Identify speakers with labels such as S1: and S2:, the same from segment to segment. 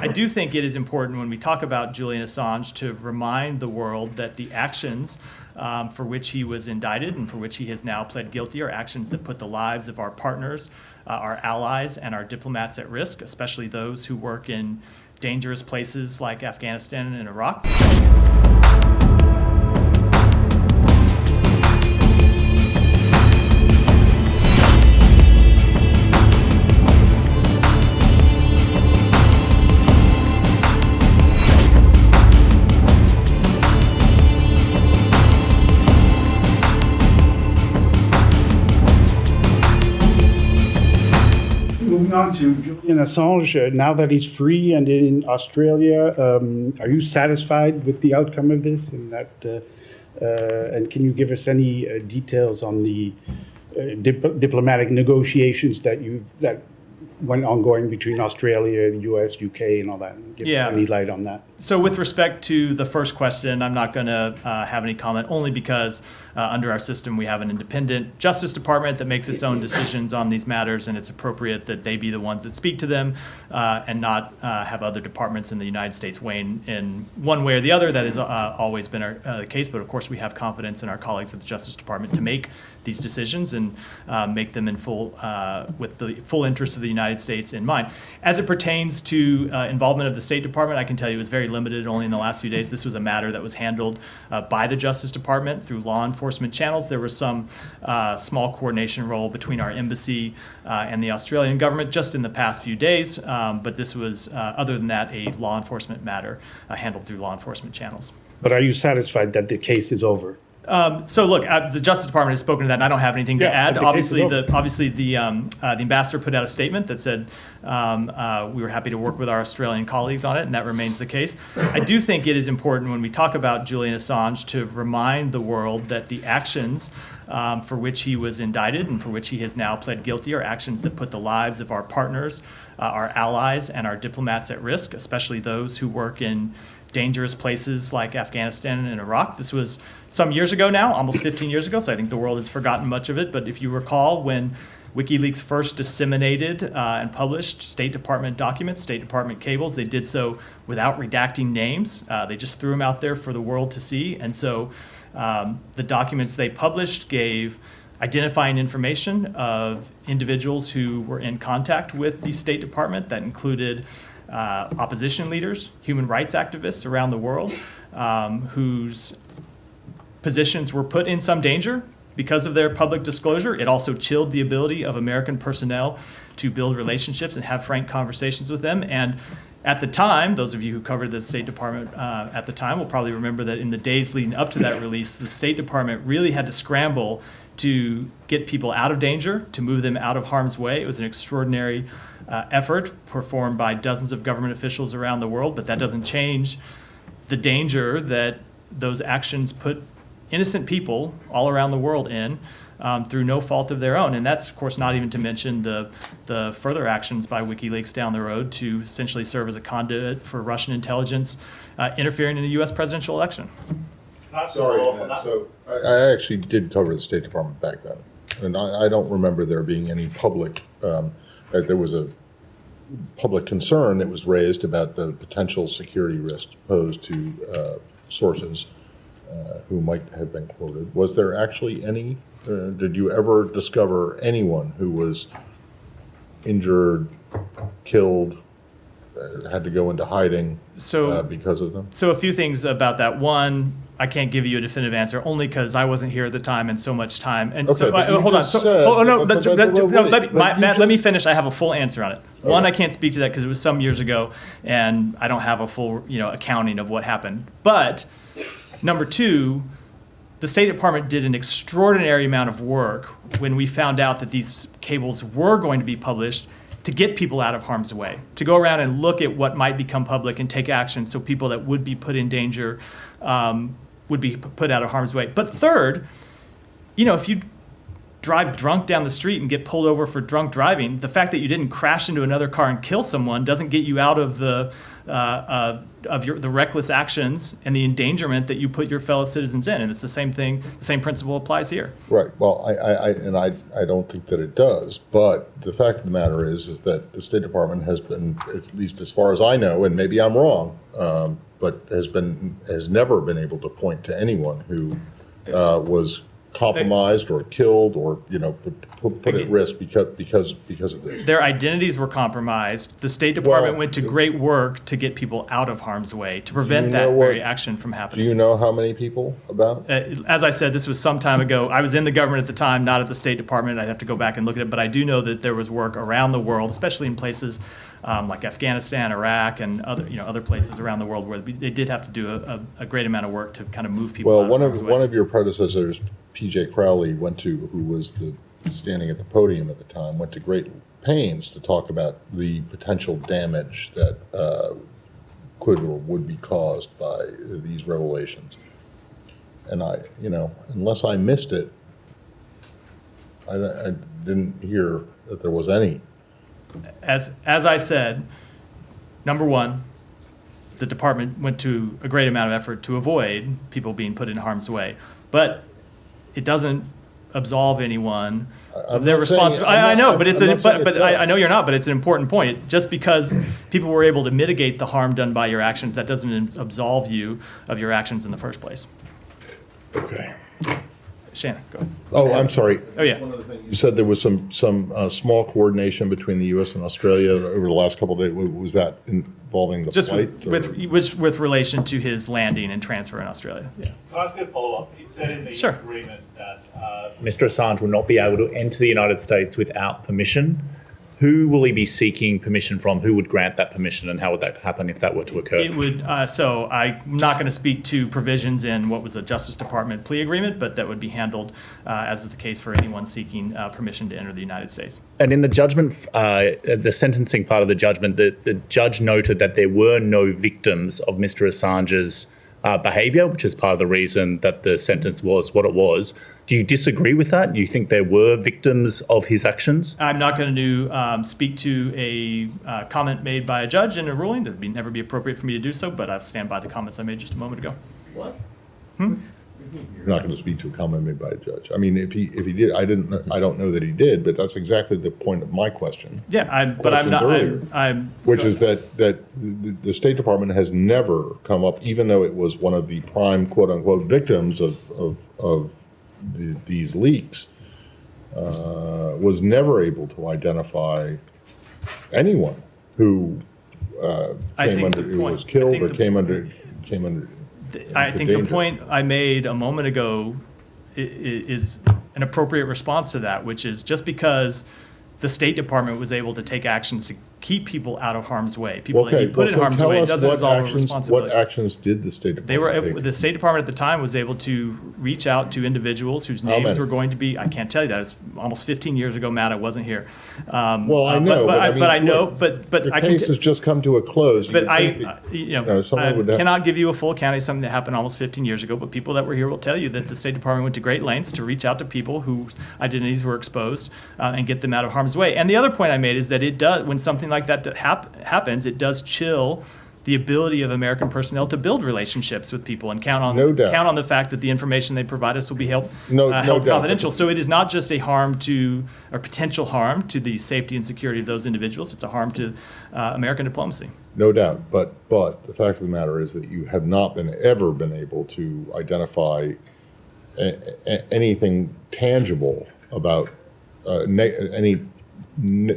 S1: I do think it is important when we talk about Julian Assange to remind the world that the actions for which he was indicted and for which he has now pled guilty are actions that put the lives of our partners, our allies, and our diplomats at risk, especially those who work in dangerous places like Afghanistan and Iraq.
S2: Moving on to Julian Assange, now that he's free and in Australia, are you satisfied with the outcome of this? And can you give us any details on the diplomatic negotiations that went ongoing between Australia, the US, UK, and all that? Give us any light on that.
S1: So with respect to the first question, I'm not going to have any comment, only because under our system we have an independent Justice Department that makes its own decisions on these matters, and it's appropriate that they be the ones that speak to them and not have other departments in the United States weigh in one way or the other. That has always been the case, but of course we have confidence in our colleagues at the Justice Department to make these decisions and make them in with the full interest of the United States in mind. As it pertains to involvement of the State Department, I can tell you it was very limited. Only in the last few days, this was a matter that was handled by the Justice Department through law enforcement channels. There was some small coordination role between our embassy and the Australian government just in the past few days, but this was, other than that, a law enforcement matter handled through law enforcement channels.
S2: But are you satisfied that the case is over?
S1: So look, the Justice Department has spoken to that, and I don't have anything to add. Obviously, the ambassador put out a statement that said we were happy to work with our Australian colleagues on it, and that remains the case. I do think it is important when we talk about Julian Assange to remind the world that the actions for which he was indicted and for which he has now pled guilty are actions that put the lives of our partners, our allies, and our diplomats at risk, especially those who work in dangerous places like Afghanistan and Iraq. This was some years ago now, almost 15 years ago, so I think the world has forgotten much of it. But if you recall, when Wikileaks first disseminated and published State Department documents, State Department cables, they did so without redacting names. They just threw them out there for the world to see. And so the documents they published gave identifying information of individuals who were in contact with the State Department. That included opposition leaders, human rights activists around the world, whose positions were put in some danger because of their public disclosure. It also chilled the ability of American personnel to build relationships and have frank conversations with them. And at the time, those of you who covered the State Department at the time will probably remember that in the days leading up to that release, the State Department really had to scramble to get people out of danger, to move them out of harm's way. It was an extraordinary effort performed by dozens of government officials around the world, but that doesn't change the danger that those actions put innocent people all around the world in through no fault of their own. And that's, of course, not even to mention the further actions by WikiLeaks down the road to essentially serve as a conduit for Russian intelligence interfering in a U.S. presidential election.
S3: Sorry, so I actually did cover the State Department back then, and I don't remember there being any public, there was a public concern that was raised about the potential security risk posed to sources who might have been quoted. Was there actually any, did you ever discover anyone who was injured, killed, had to go into hiding because of them?
S1: So a few things about that. One, I can't give you a definitive answer only because I wasn't here at the time and so much time. And
S3: okay,
S1: so, hold on. Let me finish. I have a full answer on it. Okay. One, I can't speak to that because it was some years ago, and I don't have a full accounting of what happened. But number two, the State Department did an extraordinary amount of work when we found out that these cables were going to be published to get people out of harm's way, to go around and look at what might become public and take action so people that would be put in danger would be put out of harm's way. But third, if you drive drunk down the street and get pulled over for drunk driving, the fact that you didn't crash into another car and kill someone doesn't get you out of the reckless actions and the endangerment that you put your fellow citizens in. And it's the same thing. The same principle applies here.
S3: Right. Well, I don't think that it does. But the fact of the matter is that the State Department has been, at least as far as I know, and maybe I'm wrong, but has never been able to point to anyone who was compromised or killed or put at risk because of this.
S1: Their identities were compromised. The State Department went to great work to get people out of harm's way, to prevent that very action from happening.
S3: Do you know how many people about?
S1: As I said, this was some time ago. I was in the government at the time, not at the State Department. I'd have to go back and look at it, but I do know that there was work around the world, especially in places like Afghanistan, Iraq, and other places around the world where they did have to do a great amount of work to kind of move people out of harm's way.
S3: One of your predecessors, P.J. Crowley, who was standing at the podium at the time, went to great pains to talk about the potential damage that could or would be caused by these revelations. And unless I missed it, I didn't hear that there was any.
S1: As I said, number one, the department went to a great amount of effort to avoid people being put in harm's way. But it doesn't absolve anyone of their responsibility. I know, but I know you're not. But it's an important point. Just because people were able to mitigate the harm done by your actions, that doesn't absolve you of your actions in the first place.
S3: Okay.
S1: Shannon, go ahead.
S3: Oh, I'm sorry.
S1: Oh, yeah.
S3: One other thing. You said there was some small coordination between the U.S. and Australia over the last couple of days. Was that involving the
S1: Just
S3: flight?
S1: with relation to his landing and transfer in Australia. Yeah.
S4: Can I ask a follow-up? It said in the
S1: Sure.
S4: agreement that Mr. Assange will not be able to enter the United States without permission. Who will he be seeking permission from? Who would grant that permission, and how would that happen if that were to occur?
S1: It would. So I'm not going to speak to provisions in what was a Justice Department plea agreement, but that would be handled, as is the case for anyone seeking permission to enter the United States.
S4: And in the judgment, the sentencing part of the judgment, the judge noted that there were no victims of Mr. Assange's behaviour, which is part of the reason that the sentence was what it was. Do you disagree with that? Do you think there were victims of his actions?
S1: I'm not going to speak to a comment made by a judge in a ruling. It would never be appropriate for me to do so, but I stand by the comments I made just a moment ago.
S3: What? You're not going to speak to a comment made by a judge. I mean, if he did, I don't know that he did, but that's exactly the point of my question.
S1: Yeah, but I'm not.
S3: Which is that the State Department has never come up, even though it was one of the prime quote unquote victims of these leaks, was never able to identify anyone who was killed or came under.
S1: I think the point I made a moment ago is an appropriate response to that, which is just because the State Department was able to take actions to keep people out of harm's way, people that you put in harm's way, doesn't resolve responsibility.
S3: What actions did the State Department take?
S1: The State Department at the time was able to reach out to individuals whose names were going to be, I can't tell you that, it's almost 15 years ago, Matt, I wasn't here.
S3: Well, I know,
S1: the
S3: case has just come to a close.
S1: But I cannot give you a full account of something that happened almost 15 years ago, but people that were here will tell you that the State Department went to great lengths to reach out to people whose identities were exposed and get them out of harm's way. And the other point I made is that it does, when something like that happens, it does chill the ability of American personnel to build relationships with people and count on the fact that the information they provide us will be held confidential. So it is not just a harm to, or potential harm to the safety and security of those individuals. It's a harm to American diplomacy.
S3: No doubt, but the fact of the matter is that you have not ever been able to identify anything tangible about any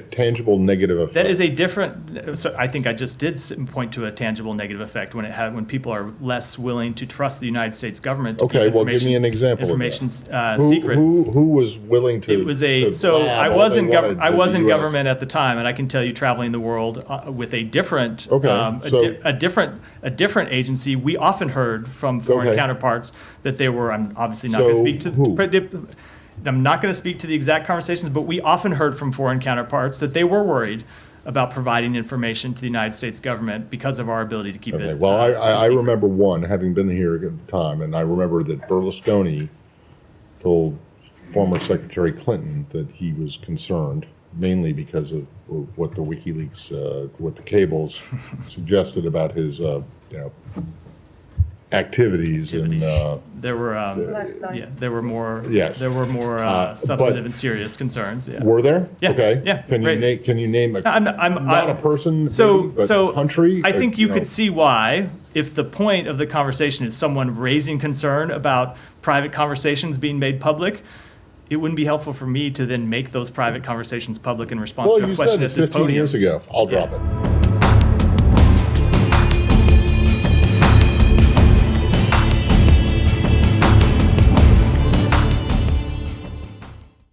S3: tangible negative effect.
S1: That is a different. So I think I just did point to a tangible negative effect when people are less willing to trust the United States government. To keep
S3: well, give me an example.
S1: Information's secret.
S3: Who was willing to?
S1: It was I was in government at the time, and I can tell you, traveling the world with a different, a different agency, we often heard from foreign counterparts that they were. I'm obviously not going to speak to. I'm not going to speak to the exact conversations, but we often heard from foreign counterparts that they were worried about providing information to the United States government because of our ability to keep it.
S3: Well, I remember one, having been here at the time, and I remember that Berlusconi told former Secretary Clinton that he was concerned, mainly because of what the WikiLeaks, what the cables suggested about his, activities and.
S1: There were
S5: Lifestyle.
S1: there were more
S3: Yes.
S1: substantive and serious concerns. Yeah.
S3: Were there?
S1: Yeah,
S3: Okay.
S1: yeah,
S3: Can you
S1: raised.
S3: name? Can you name a not a person?
S1: So,
S3: maybe, but
S1: so
S3: country.
S1: I think you
S3: know.
S1: could see why, if the point of the conversation is someone raising concern about private conversations being made public, it wouldn't be helpful for me to then make those private conversations public in response
S3: Well,
S1: to a
S3: you
S1: question
S3: said
S1: at
S3: it's
S1: this
S3: 15
S1: podium.
S3: years ago. I'll drop it.